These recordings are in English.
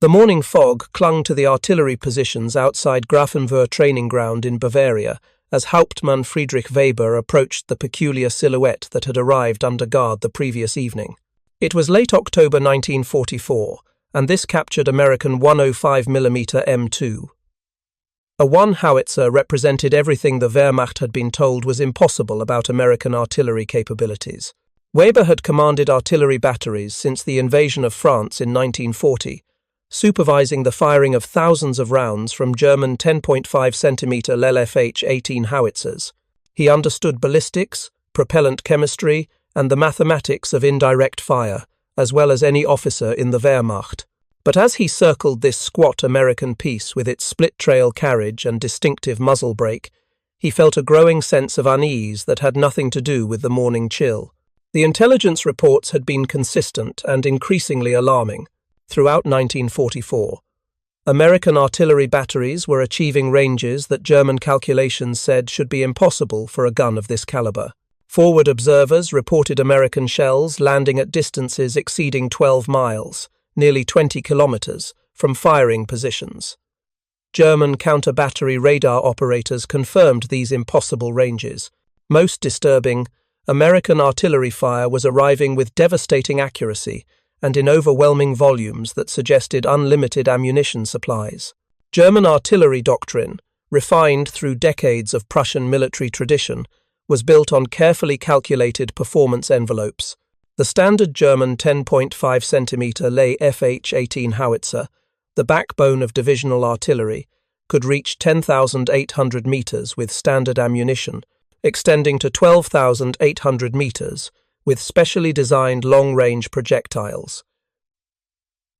The morning fog clung to the artillery positions outside Grafenwöhr training ground in Bavaria as Hauptmann Friedrich Weber approached the peculiar silhouette that had arrived under guard the previous evening. It was late October 1944, and this captured American 105mm M2. A 1 howitzer represented everything the Wehrmacht had been told was impossible about American artillery capabilities. Weber had commanded artillery batteries since the invasion of France in 1940, supervising the firing of thousands of rounds from German 10.5mm leFH 18 howitzers. He understood ballistics, propellant chemistry, and the mathematics of indirect fire, as well as any officer in the Wehrmacht. But as he circled this squat American piece with its split-trail carriage and distinctive muzzle brake, he felt a growing sense of unease that had nothing to do with the morning chill. The intelligence reports had been consistent and increasingly alarming. Throughout 1944, American artillery batteries were achieving ranges that German calculations said should be impossible for a gun of this caliber. Forward observers reported American shells landing at distances exceeding 12 miles, nearly 20 kilometers, from firing positions. German counter-battery radar operators confirmed these impossible ranges. Most disturbing, American artillery fire was arriving with devastating accuracy and in overwhelming volumes that suggested unlimited ammunition supplies. German artillery doctrine, refined through decades of Prussian military tradition, was built on carefully calculated performance envelopes. The standard German 10.5mm leFH 18 howitzer, the backbone of divisional artillery, could reach 10,800 meters with standard ammunition, extending to 12,800 meters with specially designed long-range projectiles.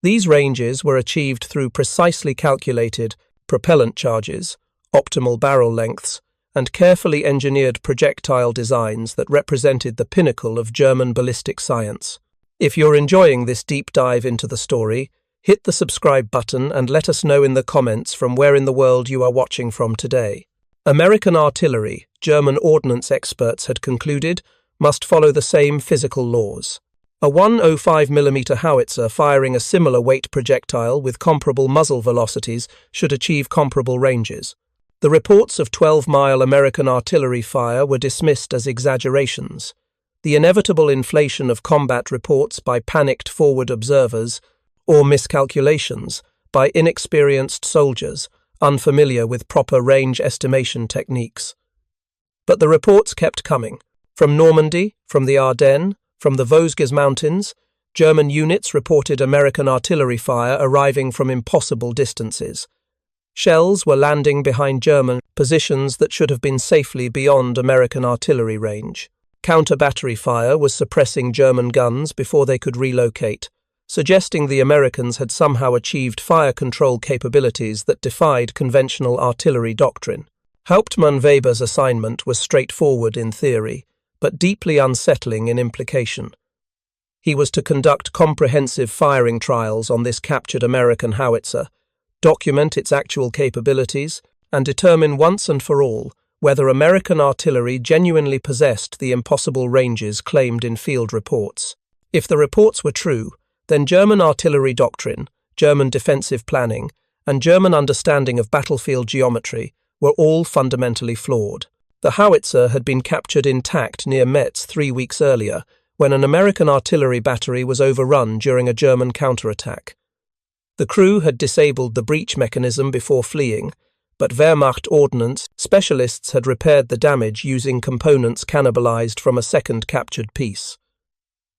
These ranges were achieved through precisely calculated propellant charges, optimal barrel lengths, and carefully engineered projectile designs that represented the pinnacle of German ballistic science. If you're enjoying this deep dive into the story, hit the subscribe button and let us know in the comments from where in the world you are watching from today. American artillery, German ordnance experts had concluded, must follow the same physical laws. A 105mm howitzer firing a similar weight projectile with comparable muzzle velocities should achieve comparable ranges. The reports of 12-mile American artillery fire were dismissed as exaggerations. The inevitable inflation of combat reports by panicked forward observers, or miscalculations by inexperienced soldiers unfamiliar with proper range estimation techniques. But the reports kept coming. From Normandy, from the Ardennes, from the Vosges Mountains, German units reported American artillery fire arriving from impossible distances. Shells were landing behind German positions that should have been safely beyond American artillery range. Counter-battery fire was suppressing German guns before they could relocate, suggesting the Americans had somehow achieved fire control capabilities that defied conventional artillery doctrine. Hauptmann Weber's assignment was straightforward in theory, but deeply unsettling in implication. He was to conduct comprehensive firing trials on this captured American howitzer, document its actual capabilities, and determine once and for all whether American artillery genuinely possessed the impossible ranges claimed in field reports. If the reports were true, then German artillery doctrine, German defensive planning, and German understanding of battlefield geometry were all fundamentally flawed. The howitzer had been captured intact near Metz 3 weeks earlier, when an American artillery battery was overrun during a German counterattack. The crew had disabled the breach mechanism before fleeing, but Wehrmacht ordnance specialists had repaired the damage using components cannibalized from a second captured piece.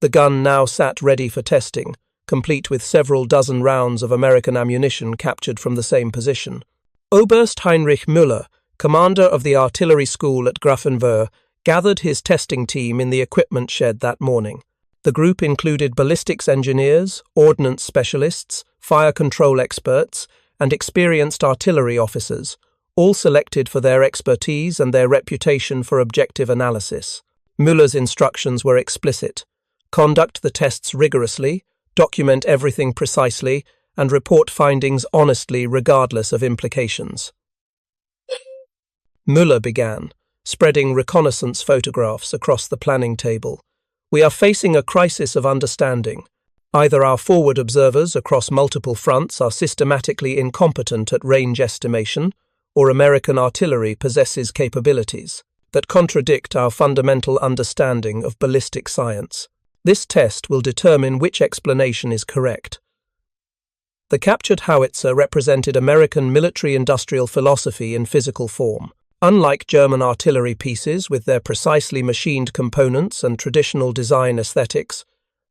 The gun now sat ready for testing, complete with several dozen rounds of American ammunition captured from the same position. Oberst Heinrich Müller, commander of the artillery school at Grafenwöhr, gathered his testing team in the equipment shed that morning. The group included ballistics engineers, ordnance specialists, fire control experts, and experienced artillery officers, all selected for their expertise and their reputation for objective analysis. Müller's instructions were explicit: conduct the tests rigorously, document everything precisely, and report findings honestly regardless of implications. Müller began, spreading reconnaissance photographs across the planning table. We are facing a crisis of understanding. Either our forward observers across multiple fronts are systematically incompetent at range estimation, or American artillery possesses capabilities that contradict our fundamental understanding of ballistic science. This test will determine which explanation is correct. The captured howitzer represented American military-industrial philosophy in physical form. Unlike German artillery pieces with their precisely machined components and traditional design aesthetics,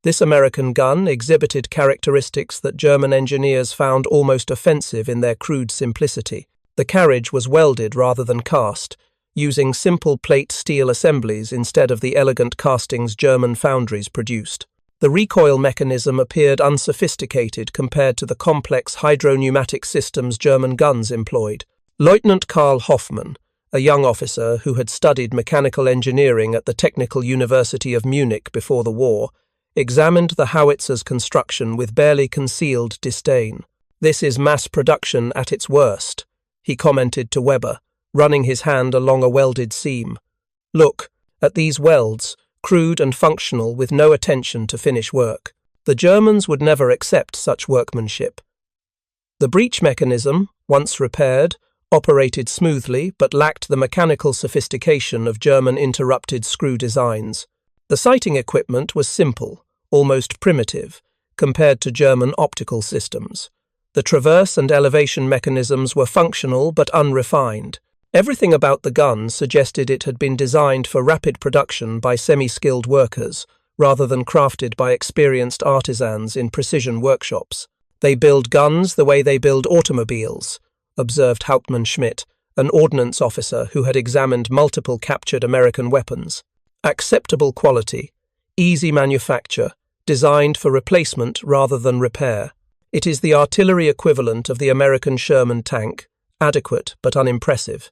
this American gun exhibited characteristics that German engineers found almost offensive in their crude simplicity. The carriage was welded rather than cast, using simple plate steel assemblies instead of the elegant castings German foundries produced. The recoil mechanism appeared unsophisticated compared to the complex hydro-pneumatic systems German guns employed. Lieutenant Karl Hoffmann, a young officer who had studied mechanical engineering at the Technical University of Munich before the war, examined the howitzer's construction with barely concealed disdain. "This is mass production at its worst," he commented to Weber, running his hand along a welded seam. "Look at these welds, crude and functional with no attention to finish work. The Germans would never accept such workmanship." The breech mechanism, once repaired, operated smoothly but lacked the mechanical sophistication of German interrupted screw designs. The sighting equipment was simple, almost primitive, compared to German optical systems. The traverse and elevation mechanisms were functional but unrefined. Everything about the gun suggested it had been designed for rapid production by semi-skilled workers, rather than crafted by experienced artisans in precision workshops. "They build guns the way they build automobiles," observed Hauptmann Schmidt, an ordnance officer who had examined multiple captured American weapons. "Acceptable quality, easy manufacture, designed for replacement rather than repair. It is the artillery equivalent of the American Sherman tank, adequate but unimpressive."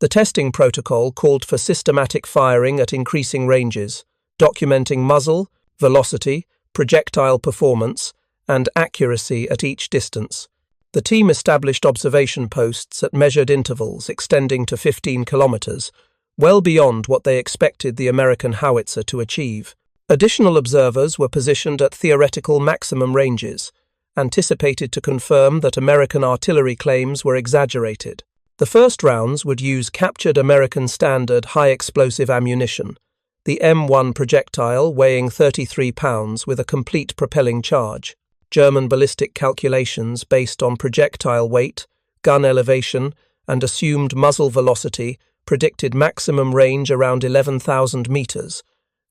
The testing protocol called for systematic firing at increasing ranges, documenting muzzle, velocity, projectile performance, and accuracy at each distance. The team established observation posts at measured intervals extending to 15 kilometers, well beyond what they expected the American howitzer to achieve. Additional observers were positioned at theoretical maximum ranges, anticipated to confirm that American artillery claims were exaggerated. The first rounds would use captured American standard high-explosive ammunition, the M1 projectile weighing 33 pounds with a complete propelling charge. German ballistic calculations based on projectile weight, gun elevation, and assumed muzzle velocity predicted maximum range around 11,000 meters,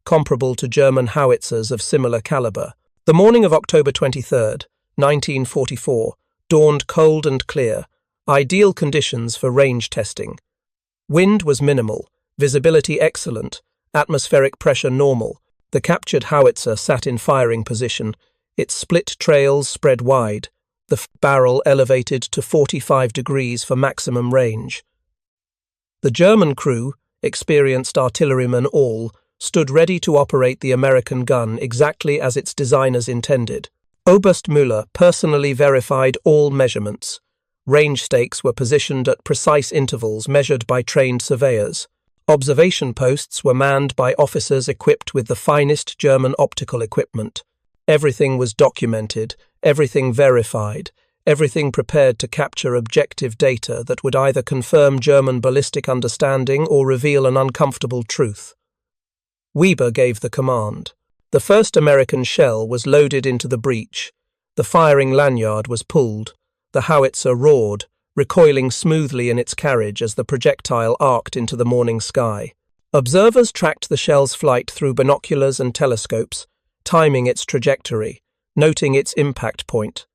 comparable to German howitzers of similar caliber. The morning of October 23, 1944, dawned cold and clear, ideal conditions for range testing. Wind was minimal, visibility excellent, atmospheric pressure normal. The captured howitzer sat in firing position, its split trails spread wide, the barrel elevated to 45 degrees for maximum range. The German crew, experienced artillerymen all, stood ready to operate the American gun exactly as its designers intended. Oberst Müller personally verified all measurements. Range stakes were positioned at precise intervals measured by trained surveyors. Observation posts were manned by officers equipped with the finest German optical equipment. Everything was documented, everything verified, everything prepared to capture objective data that would either confirm German ballistic understanding or reveal an uncomfortable truth. Weber gave the command. The first American shell was loaded into the breech. The firing lanyard was pulled. The howitzer roared, recoiling smoothly in its carriage as the projectile arced into the morning sky. Observers tracked the shell's flight through binoculars and telescopes, timing its trajectory, noting its impact point.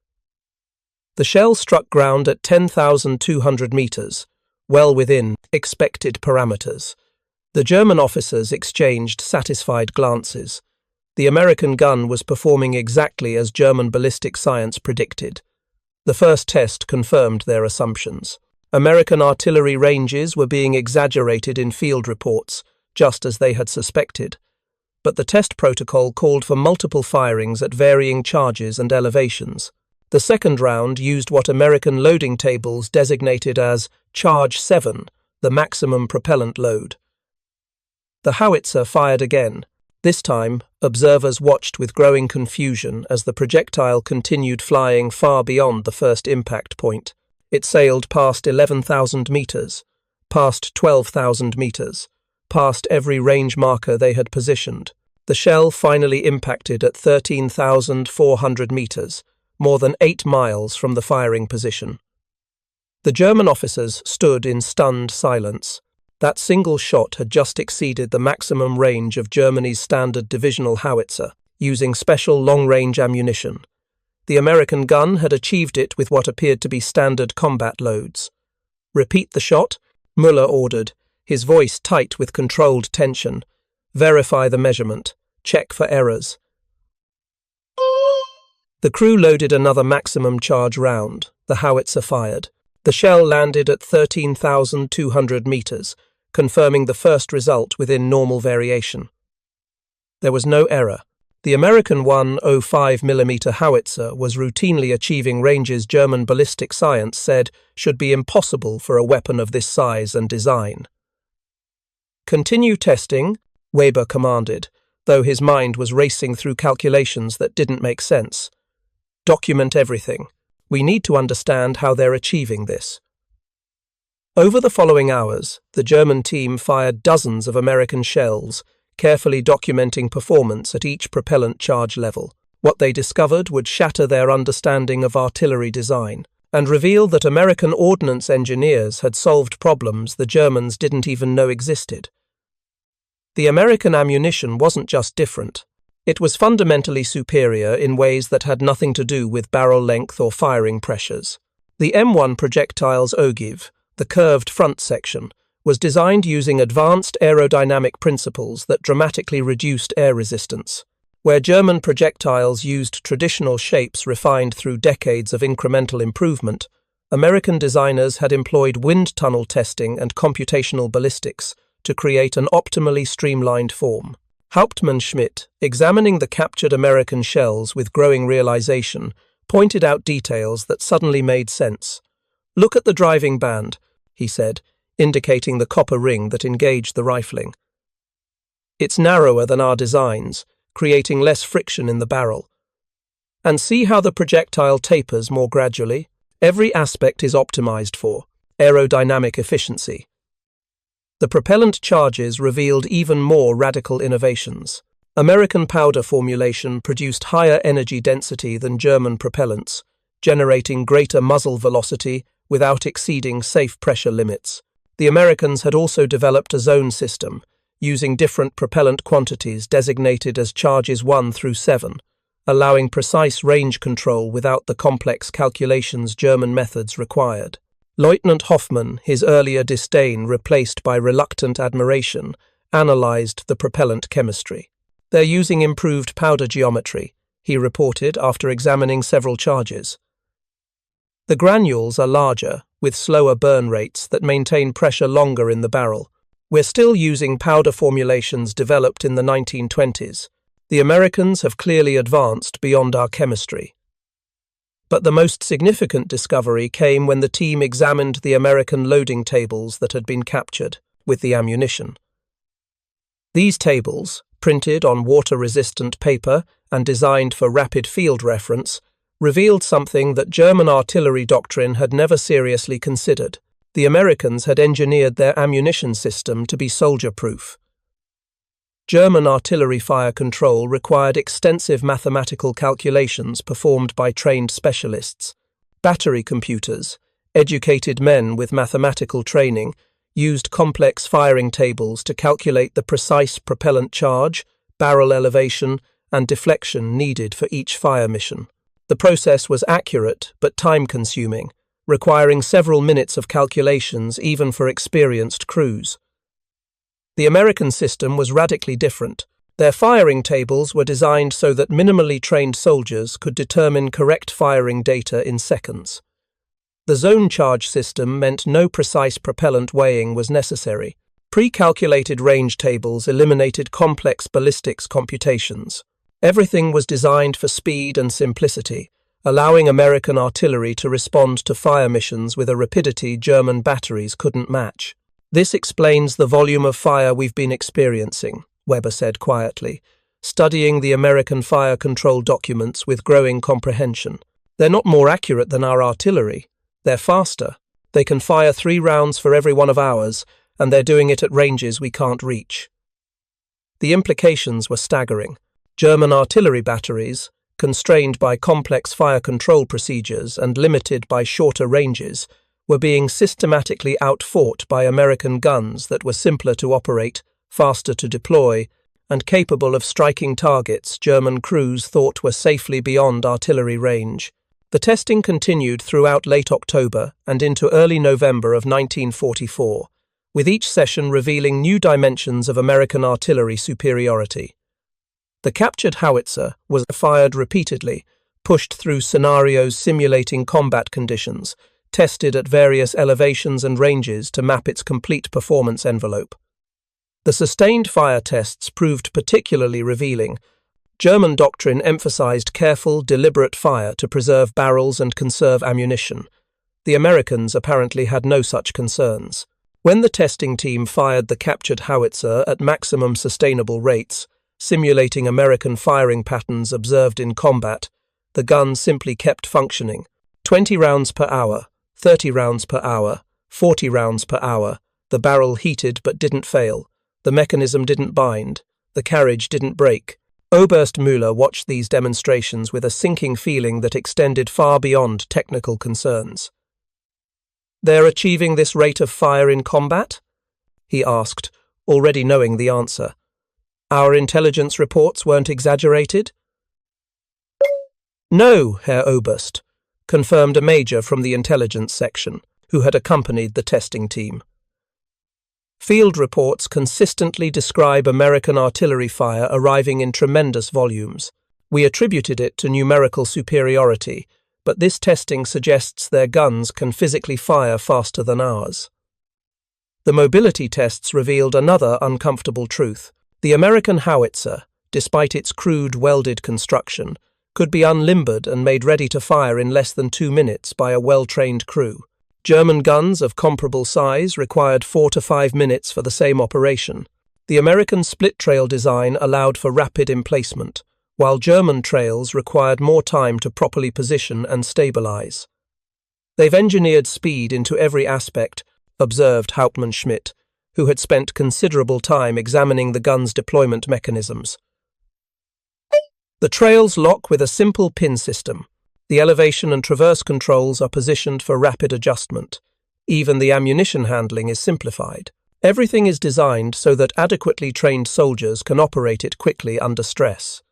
The shell struck ground at 10,200 meters, well within expected parameters. The German officers exchanged satisfied glances. The American gun was performing exactly as German ballistic science predicted. The first test confirmed their assumptions. American artillery ranges were being exaggerated in field reports, just as they had suspected. But the test protocol called for multiple firings at varying charges and elevations. The second round used what American loading tables designated as Charge 7, the maximum propellant load. The howitzer fired again. This time, observers watched with growing confusion as the projectile continued flying far beyond the first impact point. It sailed past 11,000 meters, past 12,000 meters, past every range marker they had positioned. The shell finally impacted at 13,400 meters, more than 8 miles from the firing position. The German officers stood in stunned silence. That single shot had just exceeded the maximum range of Germany's standard divisional howitzer, using special long-range ammunition. The American gun had achieved it with what appeared to be standard combat loads. "Repeat the shot," Müller ordered, his voice tight with controlled tension. "Verify the measurement. Check for errors." The crew loaded another maximum charge round. The howitzer fired. The shell landed at 13,200 meters, confirming the first result within normal variation. There was no error. The American 105mm Howitzer was routinely achieving ranges German ballistic science said should be impossible for a weapon of this size and design. "Continue testing," Weber commanded, though his mind was racing through calculations that didn't make sense. "Document everything. We need to understand how they're achieving this." Over the following hours, the German team fired dozens of American shells, carefully documenting performance at each propellant charge level. What they discovered would shatter their understanding of artillery design and reveal that American ordnance engineers had solved problems the Germans didn't even know existed. The American ammunition wasn't just different. It was fundamentally superior in ways that had nothing to do with barrel length or firing pressures. The M1 projectile's ogive, the curved front section, was designed using advanced aerodynamic principles that dramatically reduced air resistance. Where German projectiles used traditional shapes refined through decades of incremental improvement, American designers had employed wind tunnel testing and computational ballistics to create an optimally streamlined form. Hauptmann Schmidt, examining the captured American shells with growing realization, pointed out details that suddenly made sense. "Look at the driving band," he said, indicating the copper ring that engaged the rifling. "It's narrower than our designs, creating less friction in the barrel. And see how the projectile tapers more gradually? Every aspect is optimized for aerodynamic efficiency." The propellant charges revealed even more radical innovations. American powder formulation produced higher energy density than German propellants, generating greater muzzle velocity without exceeding safe pressure limits. The Americans had also developed a zone system, using different propellant quantities designated as charges 1 through 7, allowing precise range control without the complex calculations German methods required. Lieutenant Hoffmann, his earlier disdain replaced by reluctant admiration, analyzed the propellant chemistry. "They're using improved powder geometry," he reported after examining several charges. "The granules are larger, with slower burn rates that maintain pressure longer in the barrel. We're still using powder formulations developed in the 1920s. The Americans have clearly advanced beyond our chemistry." But the most significant discovery came when the team examined the American loading tables that had been captured with the ammunition. These tables, printed on water-resistant paper and designed for rapid field reference, revealed something that German artillery doctrine had never seriously considered. The Americans had engineered their ammunition system to be soldier-proof. German artillery fire control required extensive mathematical calculations performed by trained specialists. Battery computers, educated men with mathematical training, used complex firing tables to calculate the precise propellant charge, barrel elevation, and deflection needed for each fire mission. The process was accurate but time-consuming, requiring several minutes of calculations even for experienced crews. The American system was radically different. Their firing tables were designed so that minimally trained soldiers could determine correct firing data in seconds. The zone charge system meant no precise propellant weighing was necessary. Pre-calculated range tables eliminated complex ballistics computations. Everything was designed for speed and simplicity, allowing American artillery to respond to fire missions with a rapidity German batteries couldn't match. "This explains the volume of fire we've been experiencing," Weber said quietly, studying the American fire control documents with growing comprehension. They're not more accurate than our artillery. They're faster. They can fire 3 rounds for every one of ours, and they're doing it at ranges we can't reach. The implications were staggering. German artillery batteries, constrained by complex fire control procedures and limited by shorter ranges, were being systematically outfought by American guns that were simpler to operate, faster to deploy, and capable of striking targets German crews thought were safely beyond artillery range. The testing continued throughout late October and into early November of 1944, with each session revealing new dimensions of American artillery superiority. The captured howitzer was fired repeatedly, pushed through scenarios simulating combat conditions, tested at various elevations and ranges to map its complete performance envelope. The sustained fire tests proved particularly revealing. German doctrine emphasized careful, deliberate fire to preserve barrels and conserve ammunition. The Americans apparently had no such concerns. When the testing team fired the captured howitzer at maximum sustainable rates, simulating American firing patterns observed in combat, the gun simply kept functioning. 20 rounds per hour, 30 rounds per hour, 40 rounds per hour. The barrel heated but didn't fail. The mechanism didn't bind. The carriage didn't break. Oberst Müller watched these demonstrations with a sinking feeling that extended far beyond technical concerns. "They're achieving this rate of fire in combat?" he asked, already knowing the answer. "Our intelligence reports weren't exaggerated?" "No, Herr Oberst," confirmed a major from the intelligence section, who had accompanied the testing team. "Field reports consistently describe American artillery fire arriving in tremendous volumes. We attributed it to numerical superiority, but this testing suggests their guns can physically fire faster than ours." The mobility tests revealed another uncomfortable truth. The American howitzer, despite its crude welded construction, could be unlimbered and made ready to fire in less than 2 minutes by a well-trained crew. German guns of comparable size required 4 to 5 minutes for the same operation. The American split-trail design allowed for rapid emplacement, while German trails required more time to properly position and stabilize. "They've engineered speed into every aspect," observed Hauptmann Schmidt, who had spent considerable time examining the gun's deployment mechanisms. "The trails lock with a simple pin system. The elevation and traverse controls are positioned for rapid adjustment. Even the ammunition handling is simplified. Everything is designed so that adequately trained soldiers can operate it quickly under stress."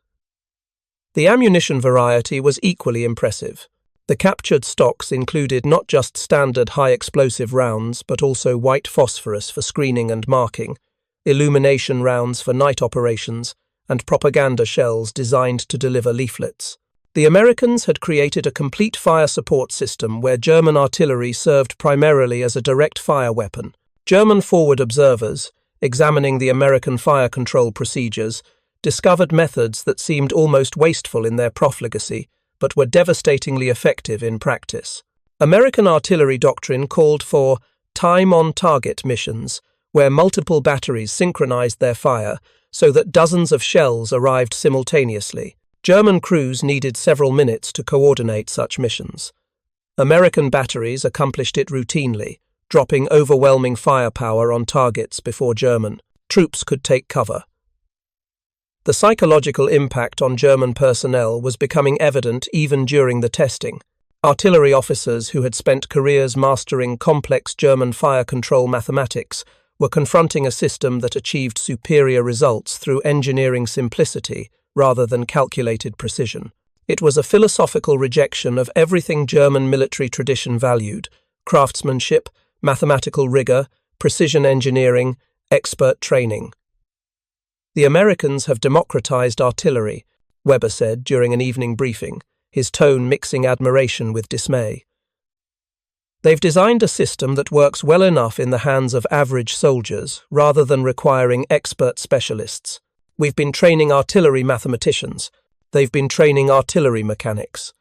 The ammunition variety was equally impressive. The captured stocks included not just standard high-explosive rounds, but also white phosphorus for screening and marking, illumination rounds for night operations, and propaganda shells designed to deliver leaflets. The Americans had created a complete fire support system where German artillery served primarily as a direct fire weapon. German forward observers, examining the American fire control procedures, discovered methods that seemed almost wasteful in their profligacy, but were devastatingly effective in practice. American artillery doctrine called for time-on-target missions, where multiple batteries synchronized their fire so that dozens of shells arrived simultaneously. German crews needed several minutes to coordinate such missions. American batteries accomplished it routinely, dropping overwhelming firepower on targets before German troops could take cover. The psychological impact on German personnel was becoming evident even during the testing. Artillery officers who had spent careers mastering complex German fire control mathematics were confronting a system that achieved superior results through engineering simplicity rather than calculated precision. It was a philosophical rejection of everything German military tradition valued: craftsmanship, mathematical rigor, precision engineering, expert training. "The Americans have democratized artillery," Weber said during an evening briefing, his tone mixing admiration with dismay. "They've designed a system that works well enough in the hands of average soldiers rather than requiring expert specialists. We've been training artillery mathematicians. They've been training artillery mechanics."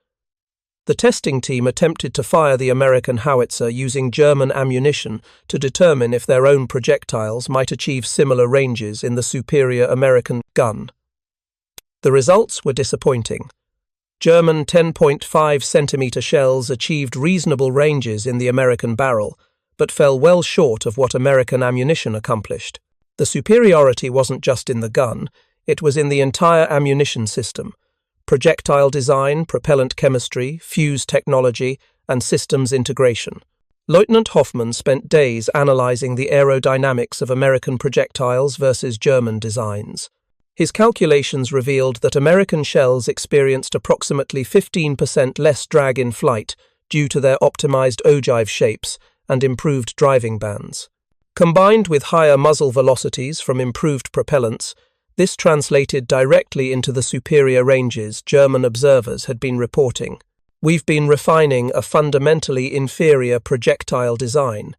The testing team attempted to fire the American howitzer using German ammunition to determine if their own projectiles might achieve similar ranges in the superior American gun. The results were disappointing. German 10.5 cm shells achieved reasonable ranges in the American barrel, but fell well short of what American ammunition accomplished. The superiority wasn't just in the gun, it was in the entire ammunition system. Projectile design, propellant chemistry, fuse technology, and systems integration. Lieutenant Hoffmann spent days analyzing the aerodynamics of American projectiles versus German designs. His calculations revealed that American shells experienced approximately 15% less drag in flight due to their optimized ogive shapes and improved driving bands. Combined with higher muzzle velocities from improved propellants, this translated directly into the superior ranges German observers had been reporting. "We've been refining a fundamentally inferior projectile design,"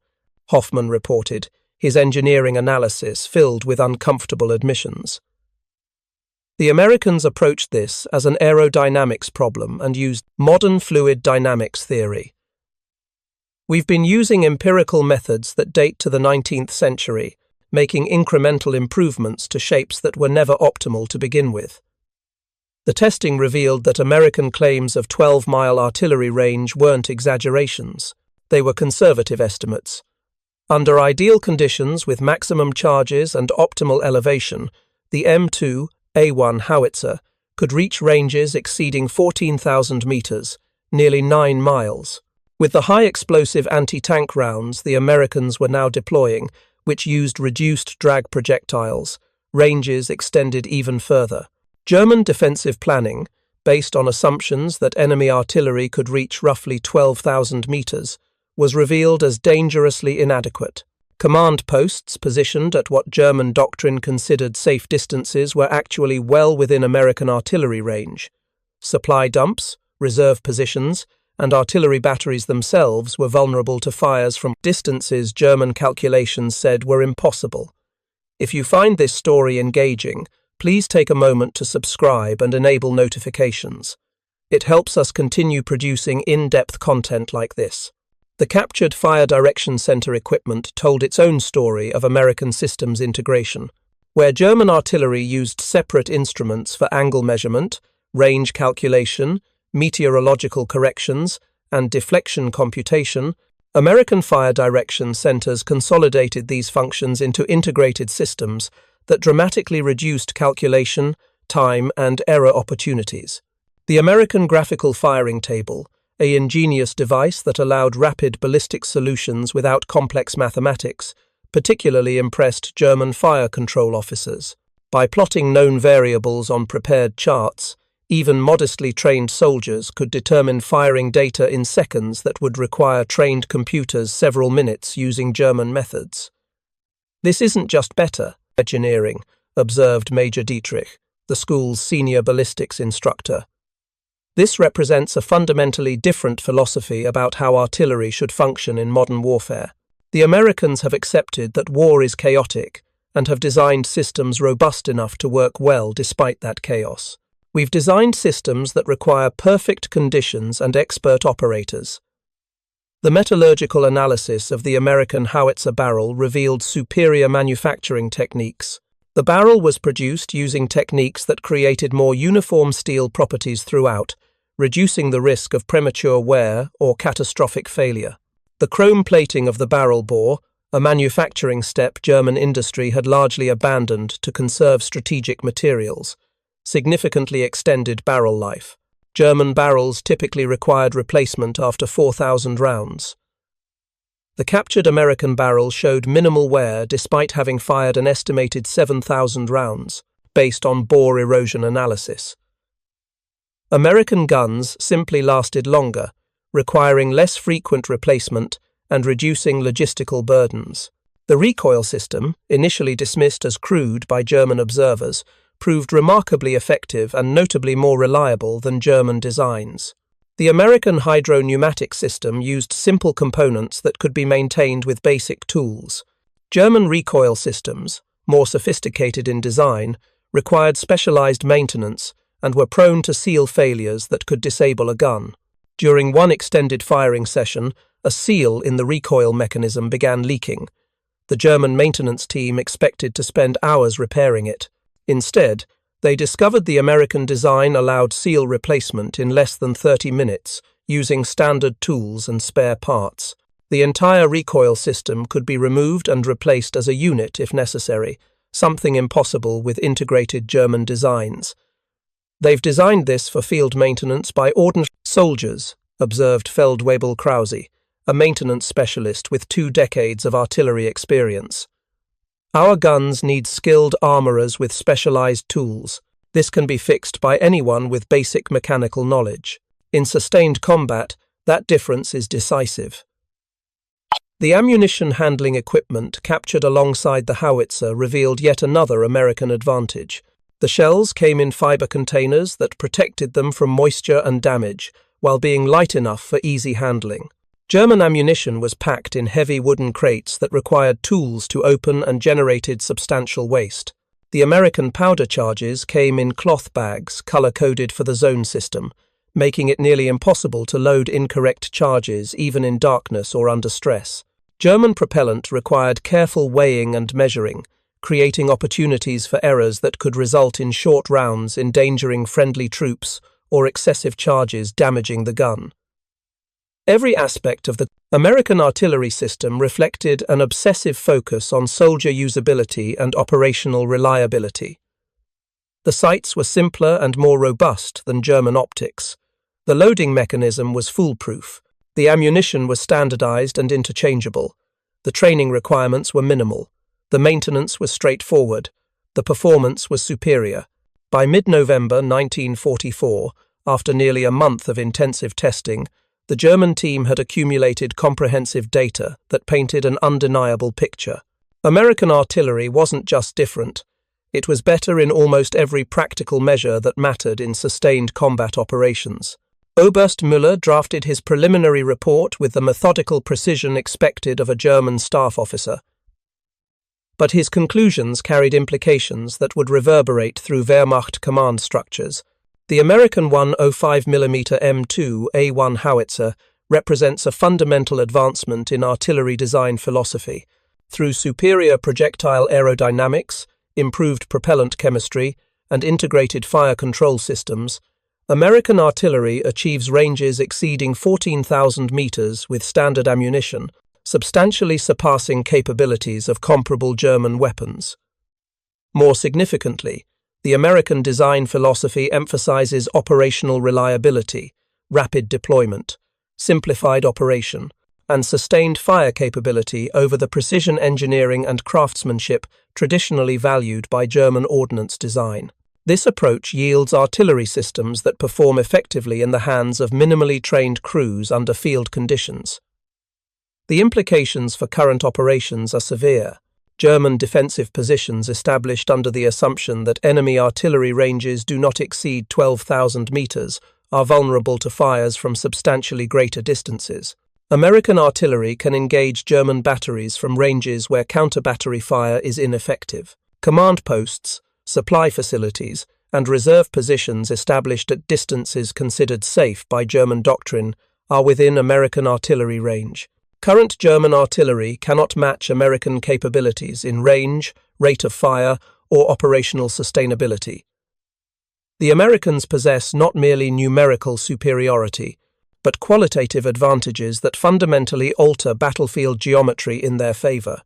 Hoffmann reported, his engineering analysis filled with uncomfortable admissions. The Americans approached this as an aerodynamics problem and used modern fluid dynamics theory. "We've been using empirical methods that date to the 19th century, making incremental improvements to shapes that were never optimal to begin with." The testing revealed that American claims of 12-mile artillery range weren't exaggerations. They were conservative estimates. Under ideal conditions with maximum charges and optimal elevation, the M2A1 Howitzer could reach ranges exceeding 14,000 meters, nearly 9 miles. With the high explosive anti-tank rounds the Americans were now deploying, which used reduced drag projectiles, ranges extended even further. German defensive planning, based on assumptions that enemy artillery could reach roughly 12,000 meters, was revealed as dangerously inadequate. Command posts positioned at what German doctrine considered safe distances were actually well within American artillery range. Supply dumps, reserve positions, and artillery batteries themselves were vulnerable to fires from distances German calculations said were impossible. If you find this story engaging, please take a moment to subscribe and enable notifications. It helps us continue producing in-depth content like this. The captured Fire Direction Center equipment told its own story of American systems integration, where German artillery used separate instruments for angle measurement, range calculation, meteorological corrections, and deflection computation. American fire direction centers consolidated these functions into integrated systems that dramatically reduced calculation, time, and error opportunities. The American graphical firing table, an ingenious device that allowed rapid ballistic solutions without complex mathematics, particularly impressed German fire control officers. By plotting known variables on prepared charts, even modestly trained soldiers could determine firing data in seconds that would require trained computers several minutes using German methods. "This isn't just better engineering," observed Major Dietrich, the school's senior ballistics instructor. "This represents a fundamentally different philosophy about how artillery should function in modern warfare. The Americans have accepted that war is chaotic and have designed systems robust enough to work well despite that chaos. We've designed systems that require perfect conditions and expert operators." The metallurgical analysis of the American howitzer barrel revealed superior manufacturing techniques. The barrel was produced using techniques that created more uniform steel properties throughout, reducing the risk of premature wear or catastrophic failure. The chrome plating of the barrel bore, a manufacturing step German industry had largely abandoned to conserve strategic materials, significantly extended barrel life. German barrels typically required replacement after 4,000 rounds. The captured American barrel showed minimal wear despite having fired an estimated 7,000 rounds, based on bore erosion analysis. American guns simply lasted longer, requiring less frequent replacement and reducing logistical burdens. The recoil system, initially dismissed as crude by German observers, proved remarkably effective and notably more reliable than German designs. The American hydro-pneumatic system used simple components that could be maintained with basic tools. German recoil systems, more sophisticated in design, required specialized maintenance and were prone to seal failures that could disable a gun. During one extended firing session, a seal in the recoil mechanism began leaking. The German maintenance team expected to spend hours repairing it. Instead, They discovered the American design allowed seal replacement in less than 30 minutes, using standard tools and spare parts. The entire recoil system could be removed and replaced as a unit if necessary, something impossible with integrated German designs. They've designed this for field maintenance by ordinary soldiers, observed Feldwebel Krause, a maintenance specialist with 2 decades of artillery experience. Our guns need skilled armourers with specialised tools. This can be fixed by anyone with basic mechanical knowledge. In sustained combat, that difference is decisive. The ammunition handling equipment captured alongside the howitzer revealed yet another American advantage. The shells came in fibre containers that protected them from moisture and damage, while being light enough for easy handling. German ammunition was packed in heavy wooden crates that required tools to open and generated substantial waste. The American powder charges came in cloth bags colour-coded for the zone system, making it nearly impossible to load incorrect charges even in darkness or under stress. German propellant required careful weighing and measuring, creating opportunities for errors that could result in short rounds endangering friendly troops or excessive charges damaging the gun. Every aspect of the American artillery system reflected an obsessive focus on soldier usability and operational reliability. The sights were simpler and more robust than German optics. The loading mechanism was foolproof. The ammunition was standardized and interchangeable. The training requirements were minimal. The maintenance was straightforward. The performance was superior. By mid-November 1944, after nearly a month of intensive testing, the German team had accumulated comprehensive data that painted an undeniable picture. American artillery wasn't just different. It was better in almost every practical measure that mattered in sustained combat operations. Oberst Müller drafted his preliminary report with the methodical precision expected of a German staff officer. But his conclusions carried implications that would reverberate through Wehrmacht command structures. The American 105mm M2A1 howitzer represents a fundamental advancement in artillery design philosophy. Through superior projectile aerodynamics, improved propellant chemistry, and integrated fire control systems, American artillery achieves ranges exceeding 14,000 meters with standard ammunition, substantially surpassing capabilities of comparable German weapons. More significantly, the American design philosophy emphasizes operational reliability, rapid deployment, simplified operation, and sustained fire capability over the precision engineering and craftsmanship traditionally valued by German ordnance design. This approach yields artillery systems that perform effectively in the hands of minimally trained crews under field conditions. The implications for current operations are severe. German defensive positions established under the assumption that enemy artillery ranges do not exceed 12,000 meters are vulnerable to fires from substantially greater distances. American artillery can engage German batteries from ranges where counter-battery fire is ineffective. Command posts, supply facilities, and reserve positions established at distances considered safe by German doctrine are within American artillery range. Current German artillery cannot match American capabilities in range, rate of fire, or operational sustainability. The Americans possess not merely numerical superiority, but qualitative advantages that fundamentally alter battlefield geometry in their favor.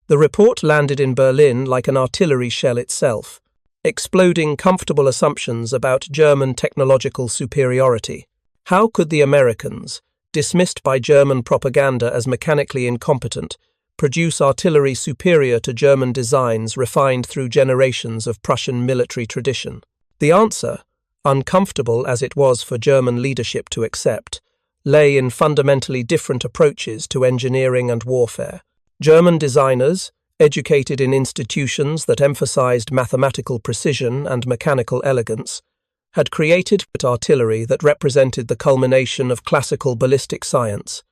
The report landed in Berlin like an artillery shell itself, exploding comfortable assumptions about German technological superiority. How could the Americans, dismissed by German propaganda as mechanically incompetent, produce artillery superior to German designs refined through generations of Prussian military tradition? The answer, uncomfortable as it was for German leadership to accept, lay in fundamentally different approaches to engineering and warfare. German designers, educated in institutions that emphasized mathematical precision and mechanical elegance, had created artillery that represented the culmination of classical ballistic science.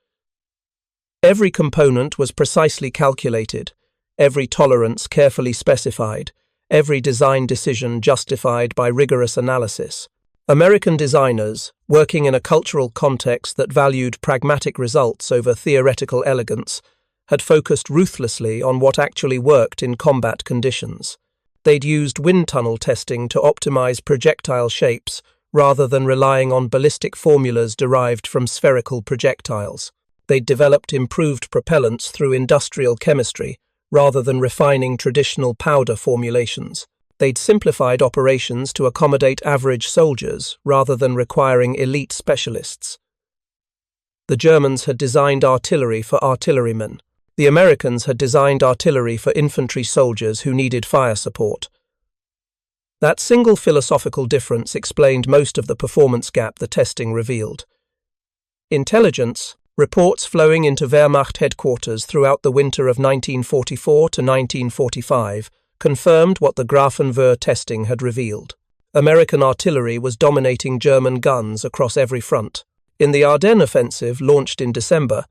Every component was precisely calculated, every tolerance carefully specified, every design decision justified by rigorous analysis. American designers, working in a cultural context that valued pragmatic results over theoretical elegance, had focused ruthlessly on what actually worked in combat conditions. They'd used wind tunnel testing to optimize projectile shapes rather than relying on ballistic formulas derived from spherical projectiles. They'd developed improved propellants through industrial chemistry rather than refining traditional powder formulations. They'd simplified operations to accommodate average soldiers rather than requiring elite specialists. The Germans had designed artillery for artillerymen. The Americans had designed artillery for infantry soldiers who needed fire support. That single philosophical difference explained most of the performance gap the testing revealed. Intelligence, reports flowing into Wehrmacht headquarters throughout the winter of 1944 to 1945, confirmed what the Grafenwöhr testing had revealed. American artillery was dominating German guns across every front. In the Ardennes offensive, launched in December,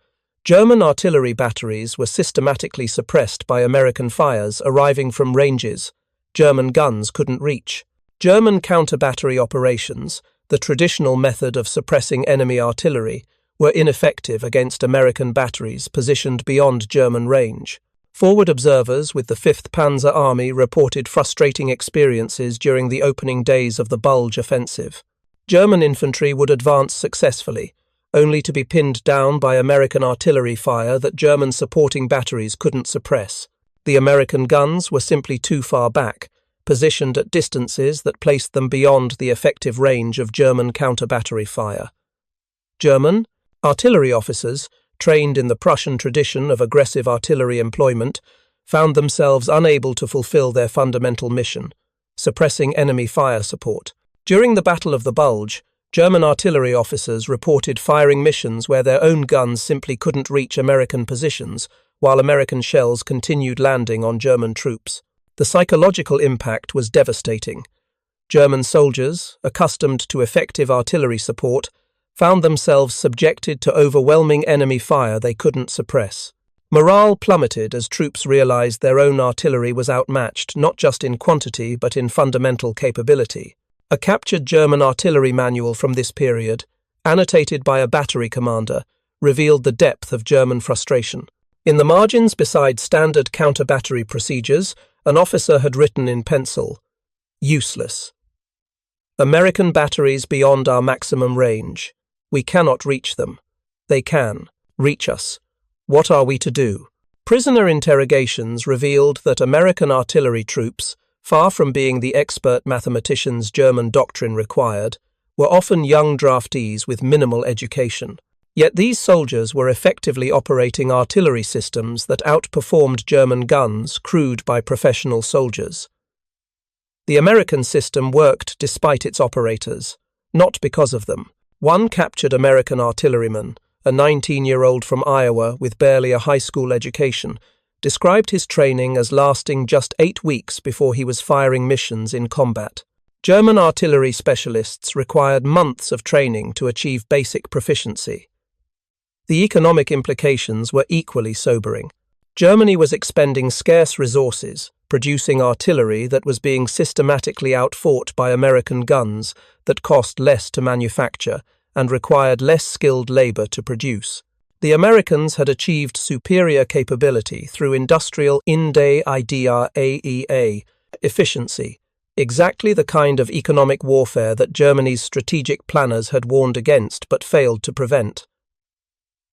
German artillery batteries were systematically suppressed by American fires arriving from ranges German guns couldn't reach. German counter-battery operations, the traditional method of suppressing enemy artillery, were ineffective against American batteries positioned beyond German range. Forward observers with the 5th Panzer Army reported frustrating experiences during the opening days of the Bulge offensive. German infantry would advance successfully, only to be pinned down by American artillery fire that German supporting batteries couldn't suppress. The American guns were simply too far back, positioned at distances that placed them beyond the effective range of German counter-battery fire. German artillery officers, trained in the Prussian tradition of aggressive artillery employment, found themselves unable to fulfill their fundamental mission, suppressing enemy fire support. During the Battle of the Bulge, German artillery officers reported firing missions where their own guns simply couldn't reach American positions, while American shells continued landing on German troops. The psychological impact was devastating. German soldiers, accustomed to effective artillery support, found themselves subjected to overwhelming enemy fire they couldn't suppress. Morale plummeted as troops realized their own artillery was outmatched not just in quantity but in fundamental capability. A captured German artillery manual from this period, annotated by a battery commander, revealed the depth of German frustration. In the margins beside standard counter-battery procedures, an officer had written in pencil, "Useless. American batteries beyond our maximum range. We cannot reach them. They can reach us. What are we to do?" Prisoner interrogations revealed that American artillery troops, far from being the expert mathematicians German doctrine required, were often young draftees with minimal education. Yet these soldiers were effectively operating artillery systems that outperformed German guns crewed by professional soldiers. The American system worked despite its operators, not because of them. One captured American artilleryman, a 19-year-old from Iowa with barely a high school education, described his training as lasting just 8 weeks before he was firing missions in combat. German artillery specialists required months of training to achieve basic proficiency. The economic implications were equally sobering. Germany was expending scarce resources, producing artillery that was being systematically outfought by American guns that cost less to manufacture and required less skilled labor to produce. The Americans had achieved superior capability through industrial IDEA efficiency, exactly the kind of economic warfare that Germany's strategic planners had warned against but failed to prevent.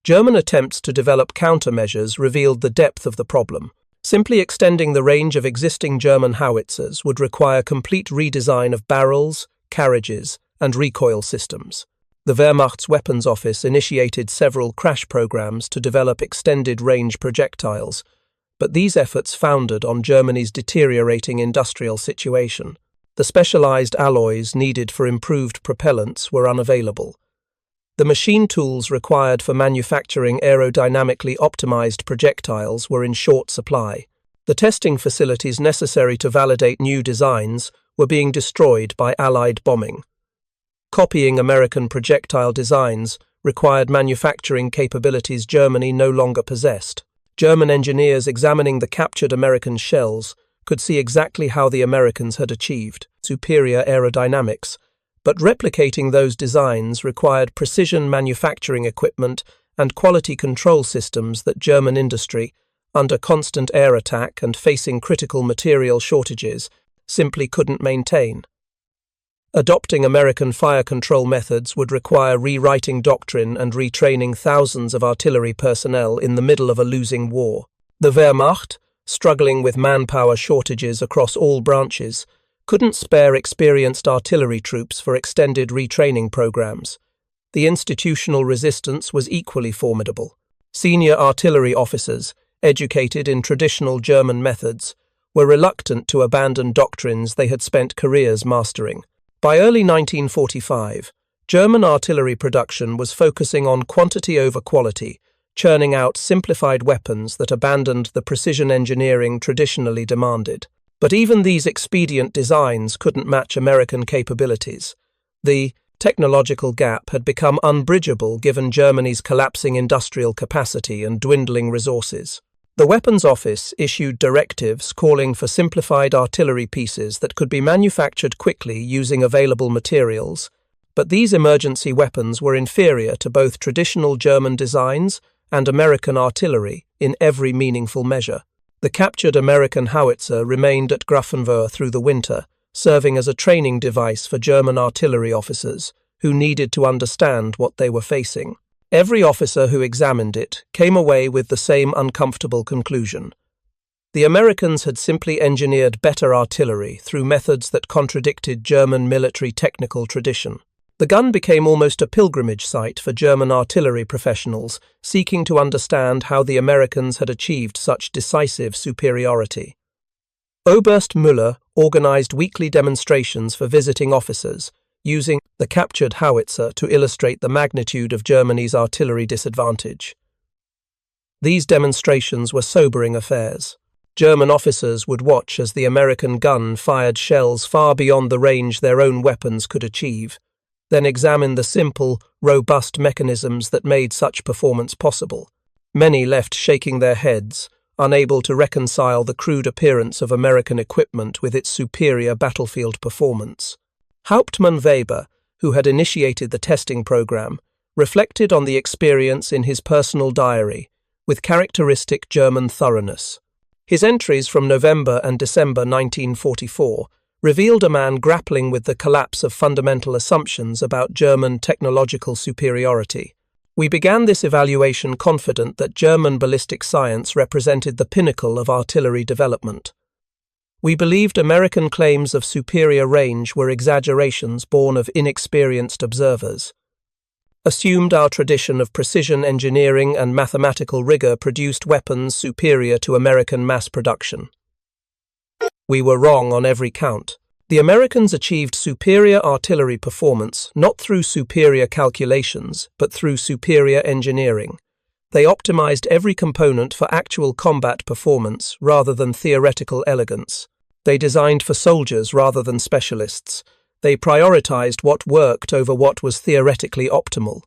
German attempts to develop countermeasures revealed the depth of the problem. Simply extending the range of existing German howitzers would require complete redesign of barrels, carriages, and recoil systems. The Wehrmacht's weapons office initiated several crash programs to develop extended-range projectiles, but these efforts foundered on Germany's deteriorating industrial situation. The specialized alloys needed for improved propellants were unavailable. The machine tools required for manufacturing aerodynamically optimized projectiles were in short supply. The testing facilities necessary to validate new designs were being destroyed by Allied bombing. Copying American projectile designs required manufacturing capabilities Germany no longer possessed. German engineers examining the captured American shells could see exactly how the Americans had achieved superior aerodynamics, but replicating those designs required precision manufacturing equipment and quality control systems that German industry, under constant air attack and facing critical material shortages, simply couldn't maintain. Adopting American fire control methods would require rewriting doctrine and retraining thousands of artillery personnel in the middle of a losing war. The Wehrmacht, struggling with manpower shortages across all branches, couldn't spare experienced artillery troops for extended retraining programs. The institutional resistance was equally formidable. Senior artillery officers, educated in traditional German methods, were reluctant to abandon doctrines they had spent careers mastering. By early 1945, German artillery production was focusing on quantity over quality, churning out simplified weapons that abandoned the precision engineering traditionally demanded. But even these expedient designs couldn't match American capabilities. The technological gap had become unbridgeable given Germany's collapsing industrial capacity and dwindling resources. The Weapons Office issued directives calling for simplified artillery pieces that could be manufactured quickly using available materials, but these emergency weapons were inferior to both traditional German designs and American artillery in every meaningful measure. The captured American howitzer remained at Grafenwöhr through the winter, serving as a training device for German artillery officers who needed to understand what they were facing. Every officer who examined it came away with the same uncomfortable conclusion. The Americans had simply engineered better artillery through methods that contradicted German military technical tradition. The gun became almost a pilgrimage site for German artillery professionals seeking to understand how the Americans had achieved such decisive superiority. Oberst Müller organized weekly demonstrations for visiting officers, using the captured howitzer to illustrate the magnitude of Germany's artillery disadvantage. These demonstrations were sobering affairs. German officers would watch as the American gun fired shells far beyond the range their own weapons could achieve, then examine the simple, robust mechanisms that made such performance possible. Many left shaking their heads, unable to reconcile the crude appearance of American equipment with its superior battlefield performance. Hauptmann Weber, who had initiated the testing program, reflected on the experience in his personal diary with characteristic German thoroughness. His entries from November and December 1944 revealed a man grappling with the collapse of fundamental assumptions about German technological superiority. We began this evaluation confident that German ballistic science represented the pinnacle of artillery development. We believed American claims of superior range were exaggerations born of inexperienced observers. Assumed our tradition of precision engineering and mathematical rigor produced weapons superior to American mass production. We were wrong on every count. The Americans achieved superior artillery performance not through superior calculations, but through superior engineering. They optimized every component for actual combat performance rather than theoretical elegance. They designed for soldiers rather than specialists. They prioritized what worked over what was theoretically optimal.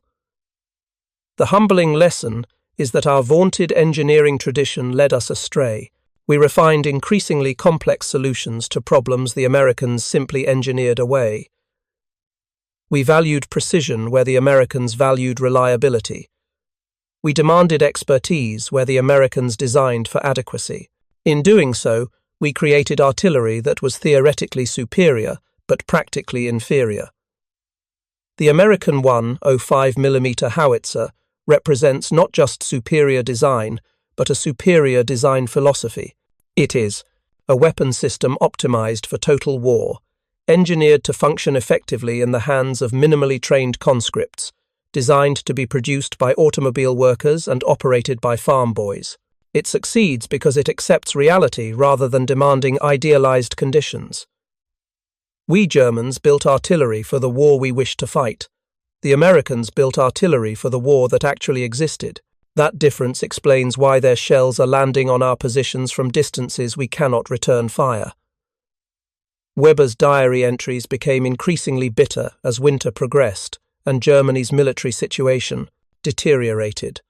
The humbling lesson is that our vaunted engineering tradition led us astray. We refined increasingly complex solutions to problems the Americans simply engineered away. We valued precision where the Americans valued reliability. We demanded expertise where the Americans designed for adequacy. In doing so, we created artillery that was theoretically superior, but practically inferior. The American 105mm Howitzer represents not just superior design, but a superior design philosophy. It is a weapon system optimized for total war, engineered to function effectively in the hands of minimally trained conscripts, designed to be produced by automobile workers and operated by farm boys. It succeeds because it accepts reality rather than demanding idealized conditions. We Germans built artillery for the war we wished to fight. The Americans built artillery for the war that actually existed. That difference explains why their shells are landing on our positions from distances we cannot return fire. Weber's diary entries became increasingly bitter as winter progressed and Germany's military situation deteriorated.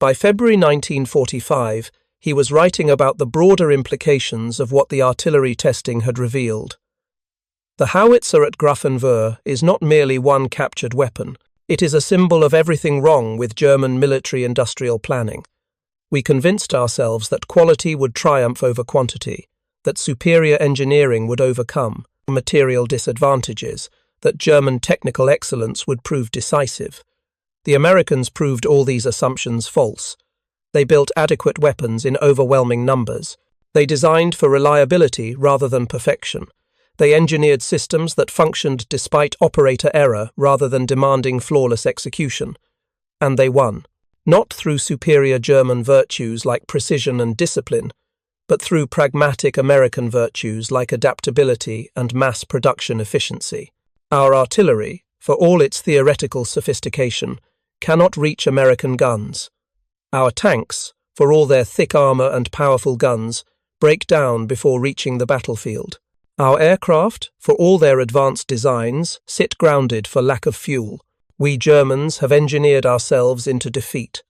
By February 1945, he was writing about the broader implications of what the artillery testing had revealed. The howitzer at Grafenwöhr is not merely one captured weapon. It is a symbol of everything wrong with German military-industrial planning. We convinced ourselves that quality would triumph over quantity, that superior engineering would overcome material disadvantages, that German technical excellence would prove decisive. The Americans proved all these assumptions false. They built adequate weapons in overwhelming numbers. They designed for reliability rather than perfection. They engineered systems that functioned despite operator error rather than demanding flawless execution. And they won, not through superior German virtues like precision and discipline, but through pragmatic American virtues like adaptability and mass production efficiency. Our artillery, for all its theoretical sophistication, cannot reach American guns. Our tanks, for all their thick armor and powerful guns, break down before reaching the battlefield. Our aircraft, for all their advanced designs, sit grounded for lack of fuel. We Germans have engineered ourselves into defeat.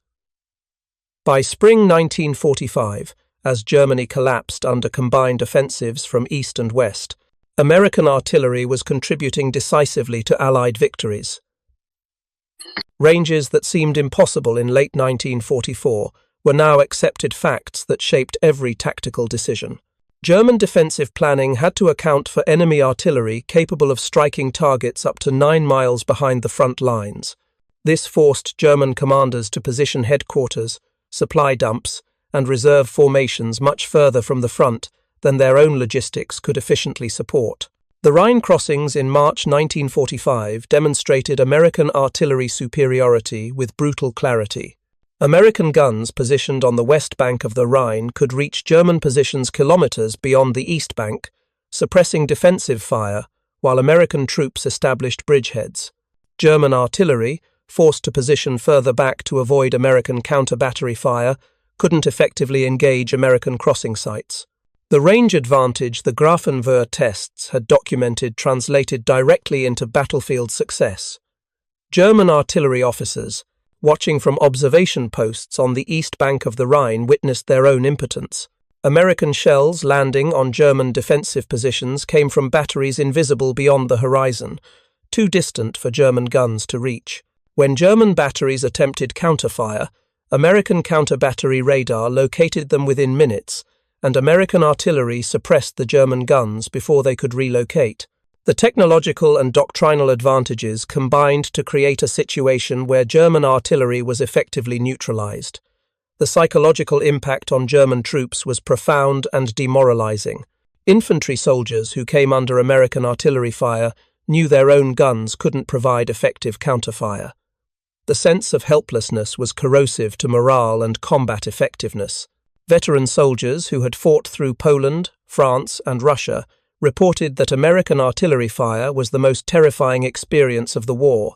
By spring 1945, as Germany collapsed under combined offensives from east and west, American artillery was contributing decisively to Allied victories. Ranges that seemed impossible in late 1944 were now accepted facts that shaped every tactical decision. German defensive planning had to account for enemy artillery capable of striking targets up to 9 miles behind the front lines. This forced German commanders to position headquarters, supply dumps, and reserve formations much further from the front than their own logistics could efficiently support. The Rhine crossings in March 1945 demonstrated American artillery superiority with brutal clarity. American guns positioned on the west bank of the Rhine could reach German positions kilometers beyond the east bank, suppressing defensive fire, while American troops established bridgeheads. German artillery, forced to position further back to avoid American counter-battery fire, couldn't effectively engage American crossing sites. The range advantage the Grafenwöhr tests had documented translated directly into battlefield success. German artillery officers, watching from observation posts on the east bank of the Rhine, witnessed their own impotence. American shells landing on German defensive positions came from batteries invisible beyond the horizon, too distant for German guns to reach. When German batteries attempted counterfire, American counter-battery radar located them within minutes, and American artillery suppressed the German guns before they could relocate. The technological and doctrinal advantages combined to create a situation where German artillery was effectively neutralized. The psychological impact on German troops was profound and demoralizing. Infantry soldiers who came under American artillery fire knew their own guns couldn't provide effective counterfire. The sense of helplessness was corrosive to morale and combat effectiveness. Veteran soldiers who had fought through Poland, France, and Russia reported that American artillery fire was the most terrifying experience of the war,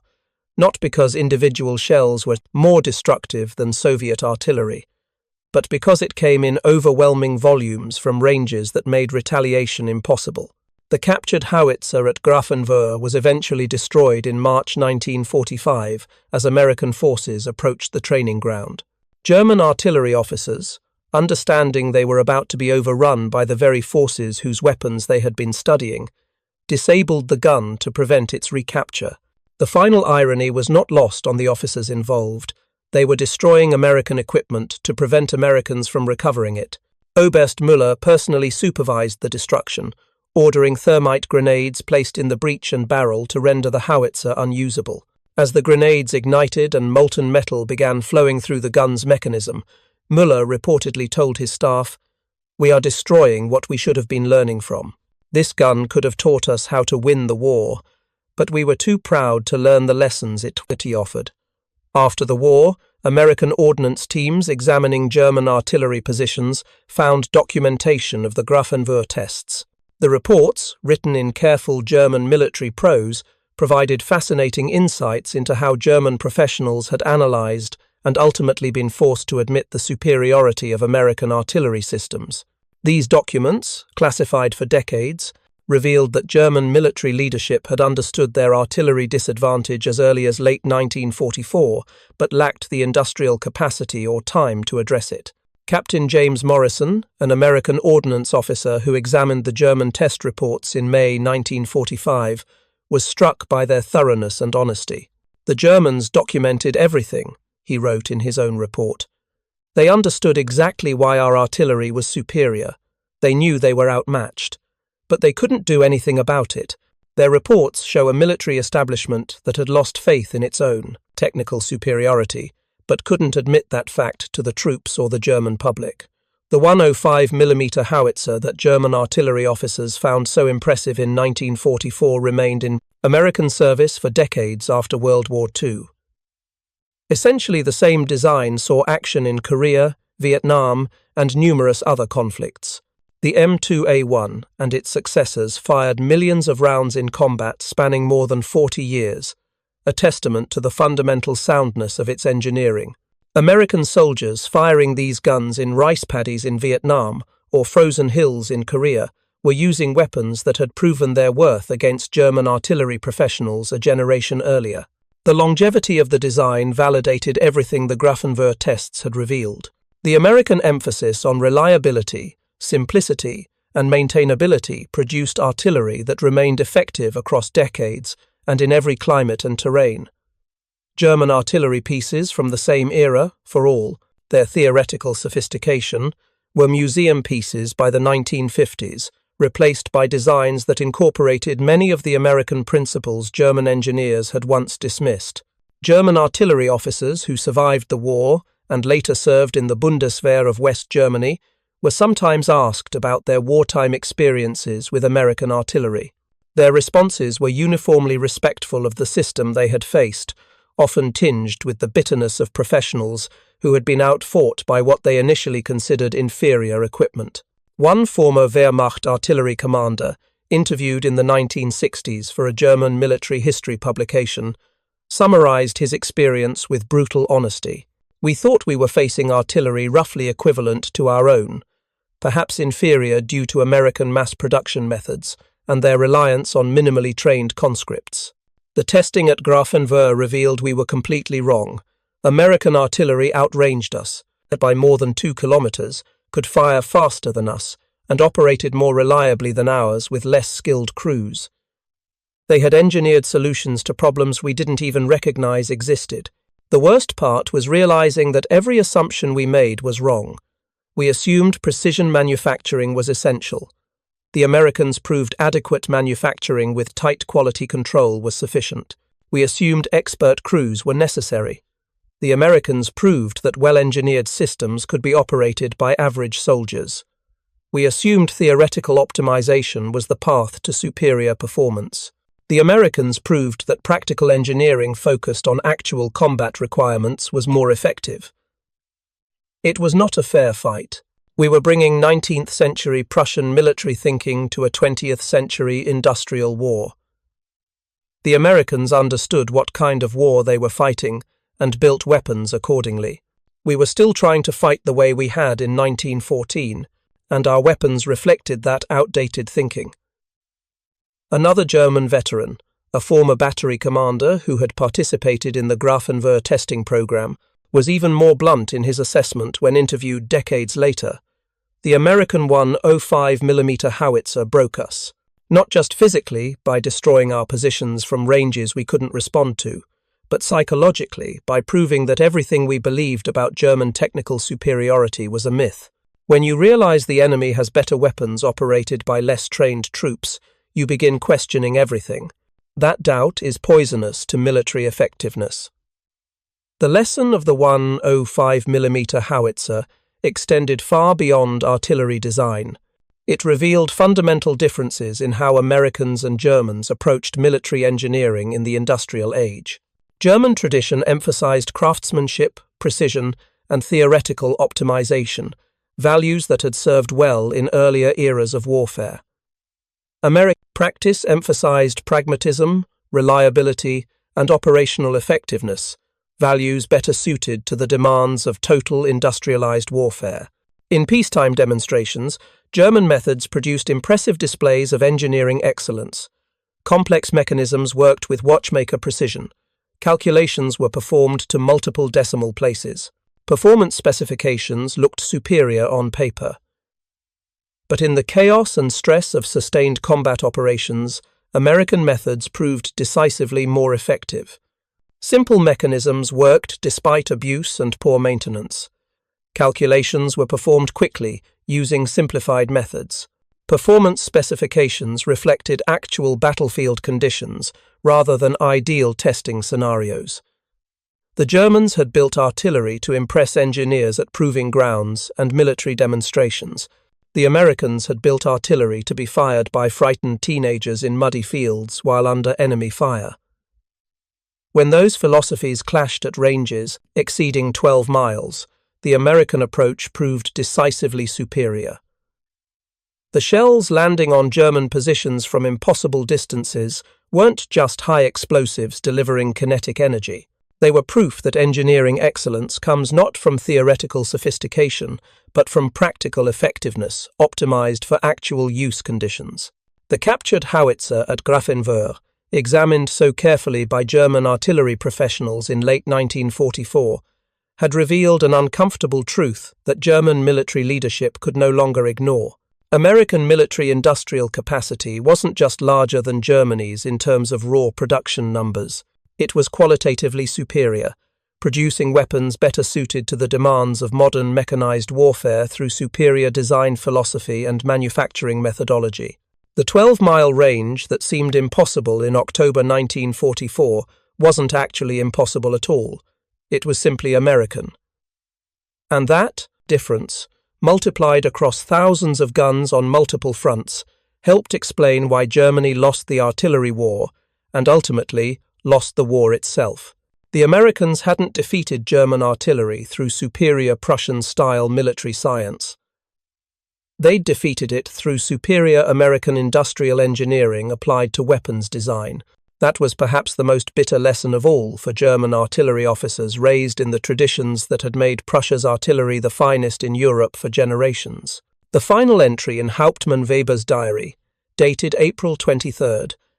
not because individual shells were more destructive than Soviet artillery, but because it came in overwhelming volumes from ranges that made retaliation impossible. The captured howitzer at Grafenwöhr was eventually destroyed in March 1945 as American forces approached the training ground. German artillery officers, understanding they were about to be overrun by the very forces whose weapons they had been studying, disabled the gun to prevent its recapture. The final irony was not lost on the officers involved. They were destroying American equipment to prevent Americans from recovering it. Oberst Müller personally supervised the destruction, ordering thermite grenades placed in the breech and barrel to render the howitzer unusable. As the grenades ignited and molten metal began flowing through the gun's mechanism, Müller reportedly told his staff, "We are destroying what we should have been learning from. This gun could have taught us how to win the war, but we were too proud to learn the lessons it offered." After the war, American ordnance teams examining German artillery positions found documentation of the Grafenwöhr tests. The reports, written in careful German military prose, provided fascinating insights into how German professionals had analyzed and ultimately been forced to admit the superiority of American artillery systems. These documents, classified for decades, revealed that German military leadership had understood their artillery disadvantage as early as late 1944, but lacked the industrial capacity or time to address it. Captain James Morrison, an American ordnance officer who examined the German test reports in May 1945, was struck by their thoroughness and honesty. "The Germans documented everything," he wrote in his own report. "They understood exactly why our artillery was superior. They knew they were outmatched, but they couldn't do anything about it. Their reports show a military establishment that had lost faith in its own technical superiority, but couldn't admit that fact to the troops or the German public. The 105mm Howitzer that German artillery officers found so impressive in 1944 remained in American service for decades after World War II. Essentially the same design saw action in Korea, Vietnam, and numerous other conflicts. The M2A1 and its successors fired millions of rounds in combat spanning more than 40 years, a testament to the fundamental soundness of its engineering. American soldiers firing these guns in rice paddies in Vietnam or frozen hills in Korea were using weapons that had proven their worth against German artillery professionals a generation earlier. The longevity of the design validated everything the Grafenwöhr tests had revealed. The American emphasis on reliability, simplicity, and maintainability produced artillery that remained effective across decades and in every climate and terrain. German artillery pieces from the same era, for all their theoretical sophistication, were museum pieces by the 1950s, replaced by designs that incorporated many of the American principles German engineers had once dismissed. German artillery officers who survived the war and later served in the Bundeswehr of West Germany were sometimes asked about their wartime experiences with American artillery. Their responses were uniformly respectful of the system they had faced, often tinged with the bitterness of professionals who had been outfought by what they initially considered inferior equipment. One former Wehrmacht artillery commander, interviewed in the 1960s for a German military history publication, summarized his experience with brutal honesty. "We thought we were facing artillery roughly equivalent to our own, perhaps inferior due to American mass production methods and their reliance on minimally trained conscripts. The testing at Grafenwöhr revealed we were completely wrong. American artillery outranged us, by more than 2 kilometers, could fire faster than us, and operated more reliably than ours with less skilled crews. They had engineered solutions to problems we didn't even recognize existed. The worst part was realizing that every assumption we made was wrong. We assumed precision manufacturing was essential. The Americans proved adequate manufacturing with tight quality control was sufficient. We assumed expert crews were necessary. The Americans proved that well-engineered systems could be operated by average soldiers. We assumed theoretical optimization was the path to superior performance. The Americans proved that practical engineering focused on actual combat requirements was more effective. It was not a fair fight. We were bringing 19th century Prussian military thinking to a 20th century industrial war. The Americans understood what kind of war they were fighting and built weapons accordingly. We were still trying to fight the way we had in 1914, and our weapons reflected that outdated thinking. Another German veteran, a former battery commander who had participated in the Grafenwöhr testing program, was even more blunt in his assessment when interviewed decades later. The American 105mm Howitzer broke us, not just physically by destroying our positions from ranges we couldn't respond to, but psychologically by proving that everything we believed about German technical superiority was a myth. When you realize the enemy has better weapons operated by less trained troops, you begin questioning everything. That doubt is poisonous to military effectiveness. The lesson of the 105mm Howitzer extended far beyond artillery design. It revealed fundamental differences in how Americans and Germans approached military engineering in the industrial age. German tradition emphasized craftsmanship, precision, and theoretical optimization, values that had served well in earlier eras of warfare. American practice emphasized pragmatism, reliability, and operational effectiveness, values better suited to the demands of total industrialized warfare. In peacetime demonstrations, German methods produced impressive displays of engineering excellence. Complex mechanisms worked with watchmaker precision. Calculations were performed to multiple decimal places. Performance specifications looked superior on paper. But in the chaos and stress of sustained combat operations, American methods proved decisively more effective. Simple mechanisms worked despite abuse and poor maintenance. Calculations were performed quickly, using simplified methods. Performance specifications reflected actual battlefield conditions rather than ideal testing scenarios. The Germans had built artillery to impress engineers at proving grounds and military demonstrations. The Americans had built artillery to be fired by frightened teenagers in muddy fields while under enemy fire. When those philosophies clashed at ranges exceeding 12 miles, the American approach proved decisively superior. The shells landing on German positions from impossible distances weren't just high explosives delivering kinetic energy. They were proof that engineering excellence comes not from theoretical sophistication, but from practical effectiveness, optimized for actual use conditions. The captured howitzer at Grafenwöhr, examined so carefully by German artillery professionals in late 1944, had revealed an uncomfortable truth that German military leadership could no longer ignore. American military industrial capacity wasn't just larger than Germany's in terms of raw production numbers. It was qualitatively superior, producing weapons better suited to the demands of modern mechanized warfare through superior design philosophy and manufacturing methodology. The 12-mile range that seemed impossible in October 1944 wasn't actually impossible at all. It was simply American. And that difference, multiplied across thousands of guns on multiple fronts, helped explain why Germany lost the artillery war and ultimately lost the war itself. The Americans hadn't defeated German artillery through superior Prussian-style military science. They'd defeated it through superior American industrial engineering applied to weapons design. That was perhaps the most bitter lesson of all for German artillery officers raised in the traditions that had made Prussia's artillery the finest in Europe for generations. The final entry in Hauptmann Weber's diary, dated April 23,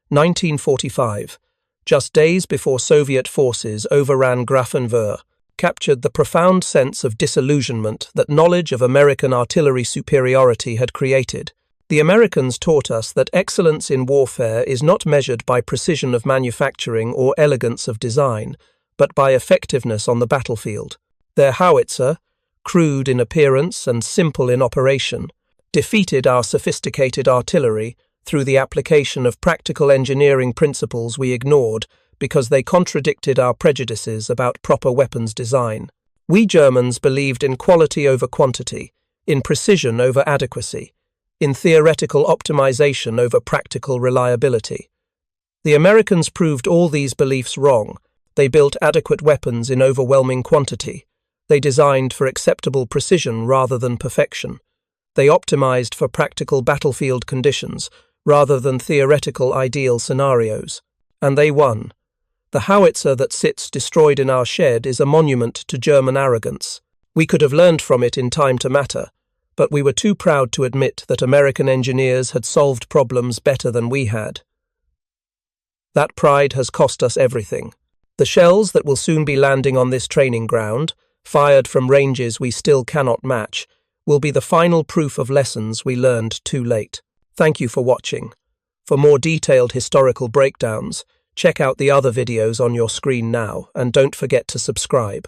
1945, just days before Soviet forces overran Grafenwöhr, captured the profound sense of disillusionment that knowledge of American artillery superiority had created. The Americans taught us that excellence in warfare is not measured by precision of manufacturing or elegance of design, but by effectiveness on the battlefield. Their howitzer, crude in appearance and simple in operation, defeated our sophisticated artillery through the application of practical engineering principles we ignored because they contradicted our prejudices about proper weapons design. We Germans believed in quality over quantity, in precision over adequacy, in theoretical optimization over practical reliability. The Americans proved all these beliefs wrong. They built adequate weapons in overwhelming quantity. They designed for acceptable precision rather than perfection. They optimized for practical battlefield conditions rather than theoretical ideal scenarios. And they won. The howitzer that sits destroyed in our shed is a monument to German arrogance. We could have learned from it in time to matter, but we were too proud to admit that American engineers had solved problems better than we had. That pride has cost us everything. The shells that will soon be landing on this training ground, fired from ranges we still cannot match, will be the final proof of lessons we learned too late. Thank you for watching. For more detailed historical breakdowns, check out the other videos on your screen now, and don't forget to subscribe.